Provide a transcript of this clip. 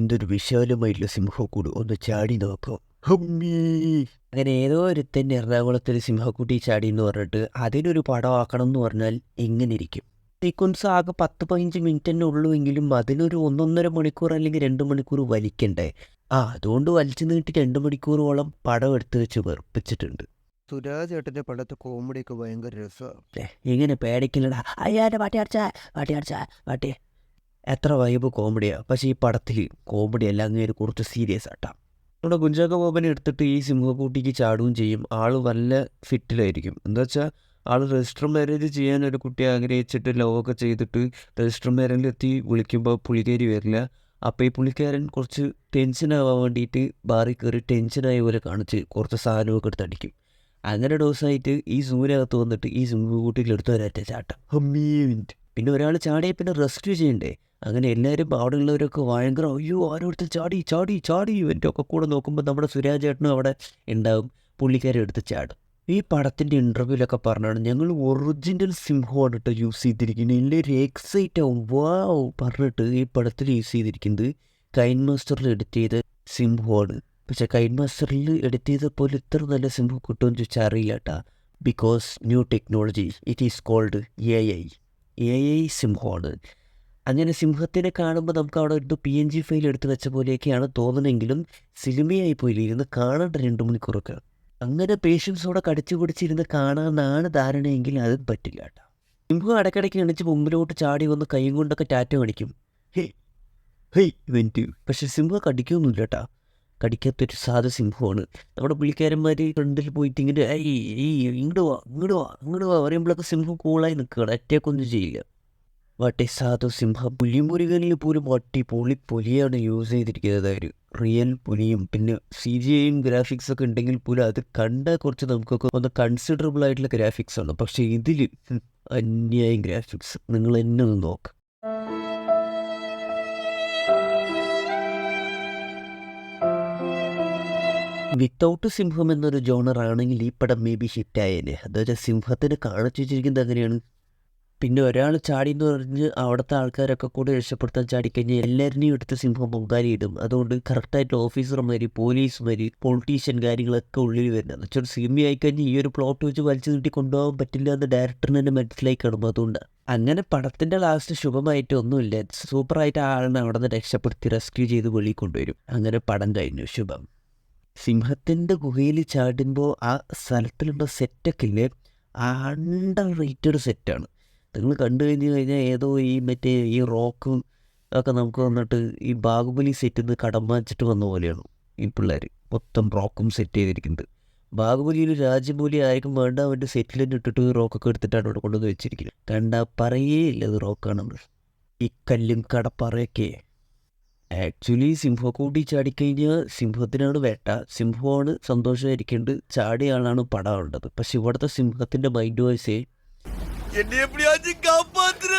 എന്തൊരു വിശാലമായിട്ടുള്ള സിംഹക്കൂട്, ഒന്ന് ചാടി നോക്കാം. ഹമ്മീ. അങ്ങനെ ഏതോ ഒരുത്തൻ എറണാകുളത്തൊരു സിംഹക്കുട്ടി ചാടി എന്ന് പറഞ്ഞിട്ട് അതിനൊരു പടമാക്കണം എന്ന് പറഞ്ഞാൽ എങ്ങനെ ഇരിക്കും? സീക്വൻസ് ആകെ 10-15 മിനിറ്റ് തന്നെ ഉള്ളൂ എങ്കിലും അതിനൊരു 1.5 മണിക്കൂർ അല്ലെങ്കിൽ 2 മണിക്കൂർ വലിക്കണ്ടേ? അതുകൊണ്ട് വലിച്ചു നീട്ടി 2 മണിക്കൂറോളം പടം എടുത്തു വെച്ച് വെറുപ്പിച്ചിട്ടുണ്ട്. സുരാജ് ഏട്ടൻ്റെ പണ്ടത്തെ കോമഡിയൊക്കെ ഭയങ്കര രസമാണ്. എങ്ങനെ പേടിക്കില്ലടാ, അയ്യാൻ്റെ പാട്ടി അടിച്ചാ പാട്ടി. എത്ര വൈബ് കോമഡിയാണ്. പക്ഷേ ഈ പടത്തിൽ കോമഡി എല്ലാം അങ്ങനെ കുറച്ച് സീരിയസ് ആട്ടാം. നമ്മുടെ കുഞ്ചാക്കോ ബോബനെ എടുത്തിട്ട് ഈ സിംഹക്കൂട്ടിക്ക് ചാടുകയും ചെയ്യും. ആൾ നല്ല ഫിറ്റിലായിരിക്കും. എന്താ വെച്ചാൽ ആൾ രജിസ്റ്റർ മാരേജ് ചെയ്യാൻ ഒരു കുട്ടിയെ ആഗ്രഹിച്ചിട്ട് ലവൊക്കെ ചെയ്തിട്ട് രജിസ്റ്റർ മാരേജിലെത്തി വിളിക്കുമ്പോൾ പുള്ളിക്കാരി വരില്ല. അപ്പോൾ ഈ പുള്ളിക്കാരൻ കുറച്ച് ടെൻഷനാവാൻ വേണ്ടിയിട്ട് ബാറിൽ കയറി ടെൻഷനായ പോലെ കാണിച്ച് കുറച്ച് സാധനമൊക്കെ എടുത്ത് അടിക്കും. അങ്ങനെ ഡോസായിട്ട് ഈ സൂര്യകത്ത് വന്നിട്ട് ഈ സിംഹക്കൂട്ടിയിലെടുത്ത് ഒരൊറ്റ ചാട്ടം. ഹമ്മീ മിനിറ്റ്. പിന്നെ ഒരാൾ ചാടിയെ പിന്നെ റെസ്ക്യൂ ചെയ്യണ്ടേ? അങ്ങനെ എല്ലാവരും അവിടെ ഉള്ളവരൊക്കെ ഭയങ്കര അയ്യോ ആരോടുത്ത് ചാടി ചാടി ചാടി ഇവൻ്റെ ഒക്കെ കൂടെ നോക്കുമ്പോൾ നമ്മുടെ സുരാജ് ചേട്ടനും അവിടെ ഉണ്ടാവും. പുള്ളിക്കാരെ എടുത്ത് ചാടും. ഈ പടത്തിൻ്റെ ഇൻ്റർവ്യൂവിലൊക്കെ പറഞ്ഞാണ് ഞങ്ങൾ ഒറിജിനൽ സിംഹമാണ് കേട്ടോ യൂസ് ചെയ്തിരിക്കുന്നത്. എല്ലാവരും എക്സൈറ്റ് ആവും വാവ് പറഞ്ഞിട്ട് ഈ പടത്തിൽ യൂസ് ചെയ്തിരിക്കുന്നത് കൈൻ മാസ്റ്ററിൽ എഡിറ്റ് ചെയ്ത സിംഹമാണ്. പക്ഷേ കൈൻ മാസ്റ്ററിൽ എഡിറ്റ് ചെയ്തപ്പോൾ ഇത്ര നല്ല സിംഹം കിട്ടുമെന്ന് ചോദിച്ചാൽ അറിയില്ല കേട്ടാ. Because new technology it is called A I സിംഹമാണ്. അങ്ങനെ സിംഹത്തിനെ കാണുമ്പോൾ നമുക്ക് അവിടെ ഒരു PNG ഫയൽ എടുത്ത് വെച്ച പോലെയൊക്കെയാണ് തോന്നുന്നെങ്കിലും സിനിമയായി പോയില്ല, ഇരുന്ന് കാണേണ്ട 2 മണിക്കൂറൊക്കെ. അങ്ങനെ പേഷ്യൻസോടെ കടിച്ചു പിടിച്ചിരുന്ന് കാണാമെന്നാണ് ധാരണയെങ്കിൽ അതും പറ്റില്ല കേട്ടോ. സിംഹം ഇടയ്ക്കിടയ്ക്ക് എണിച്ച് മുമ്പിലോട്ട് ചാടി വന്ന് കൈയും കൊണ്ടൊക്കെ ടാറ്റ കാണിക്കും. Hey event. പക്ഷെ സിംഹം കടിക്കൊന്നുമില്ല കേട്ടോ. കടിക്കാത്തൊരു സാധു സിംഹമാണ്. നമ്മുടെ പുള്ളിക്കാരന്മാർ ഫ്രണ്ടിൽ പോയിട്ട് ഇങ്ങനെ ഇങ്ങോട്ട് വാ പറയുമ്പോഴൊക്കെ സിംഹം കൂളായി നിൽക്കുകയാണ്. അറ്റാക്കൊന്നും ചെയ്യില്ല. വാട്ടെ സാധു സിംഹം. പുലിമുരുകനിൽ പോലും പൊലിയാണ് യൂസ് ചെയ്തിരിക്കുന്നത്. ഒരു റിയൽ പുലിയും പിന്നെ CGIയും ഗ്രാഫിക്സൊക്കെ ഉണ്ടെങ്കിൽ പോലും അത് കണ്ടാൽ കുറച്ച് നമുക്കൊക്കെ ഒന്ന് കൺസിഡറബിൾ ആയിട്ടുള്ള ഗ്രാഫിക്സാണ്. പക്ഷേ ഇതിൽ അന്യായ ഗ്രാഫിക്സ്. നിങ്ങൾ എന്നെ ഒന്ന് നോക്ക്. വിത്തൗട്ട് സിംഹം എന്നൊരു ജോണർ ആണെങ്കിൽ ഈ പടം മേ ബി ഹിറ്റായേനെ. അതായത് സിംഹത്തിന് കാണിച്ചു വെച്ചിരിക്കുന്നത് അങ്ങനെയാണ്. പിന്നെ ഒരാൾ ചാടി എന്ന് പറഞ്ഞ് അവിടുത്തെ ആൾക്കാരൊക്കെ കൂടെ രക്ഷപ്പെടുത്താൻ ചാടിക്കഴിഞ്ഞാൽ എല്ലാവരുടെയും എടുത്ത് സിംഹം പൊങ്കാലിയിടും. അതുകൊണ്ട് കറക്റ്റായിട്ട് ഓഫീസർമാർ, പോലീസുമാർ, പൊളിറ്റീഷ്യൻ കാര്യങ്ങളൊക്കെ ഉള്ളിൽ വരുന്നത്. എന്നുവെച്ചാൽ സിനിമ ആയിക്കഴിഞ്ഞാൽ ഈ ഒരു പ്ലോട്ട് വെച്ച് വലിച്ചു നീട്ടി കൊണ്ടുപോകാൻ പറ്റില്ല എന്ന് ഡയറക്ടറിന് തന്നെ മനസ്സിലായി കാണും. അതുകൊണ്ട് അങ്ങനെ പടത്തിൻ്റെ ലാസ്റ്റ് ശുഭമായിട്ട് ഒന്നുമില്ല. സൂപ്പറായിട്ട് ആളിനെ അവിടെ നിന്ന് രക്ഷപ്പെടുത്തി റെസ്ക്യൂ ചെയ്ത് വെളിയിൽ കൊണ്ടുവരും. അങ്ങനെ പടം കഴിഞ്ഞു, ശുഭം. സിംഹത്തിൻ്റെ ഗുഹയിൽ ചാടുമ്പോൾ ആ സ്ഥലത്തിലുള്ള സെറ്റൊക്കെ ഇല്ലേ, അണ്ടർ റേറ്റഡ് സെറ്റാണ്. നിങ്ങൾ കണ്ടു കഴിഞ്ഞാൽ ഏതോ ഈ റോക്കും ഒക്കെ നമുക്ക് വന്നിട്ട് ഈ ബാഹുബലി സെറ്റിൽ നിന്ന് കടം വാങ്ങിച്ചിട്ട് വന്ന പോലെയാണ് ഈ പിള്ളേർ മൊത്തം റോക്കും സെറ്റ് ചെയ്തിരിക്കുന്നത്. ബാഹുബലിയിൽ രാജമൂലി ആയിരിക്കും വേണ്ട അവൻ്റെ സെറ്റിൽ തന്നെ ഇട്ടിട്ട് റോക്കൊക്കെ എടുത്തിട്ടാണ് ഇവിടെ കൊണ്ടുവന്ന് വെച്ചിരിക്കുന്നത്. കണ്ടാൽ പറയേയില്ല അത് റോക്കാണെന്ന്. ഈ കല്ലും കടപ്പറയൊക്കെ ആക്ച്വലി സിംഹക്കൂട്ടി ചാടിക്കഴിഞ്ഞാൽ സിംഹത്തിനാണ് വേട്ട, സിംഹമാണ് സന്തോഷമായിരിക്കേണ്ടത്, ചാടിയ ആളാണ് പടം ഉള്ളത്. പക്ഷെ ഇവിടുത്തെ സിംഹത്തിൻ്റെ മൈൻഡ് വോയിസേ എന്നെ എപ്പിടിയാச்சுം കാപ്പാത്തുற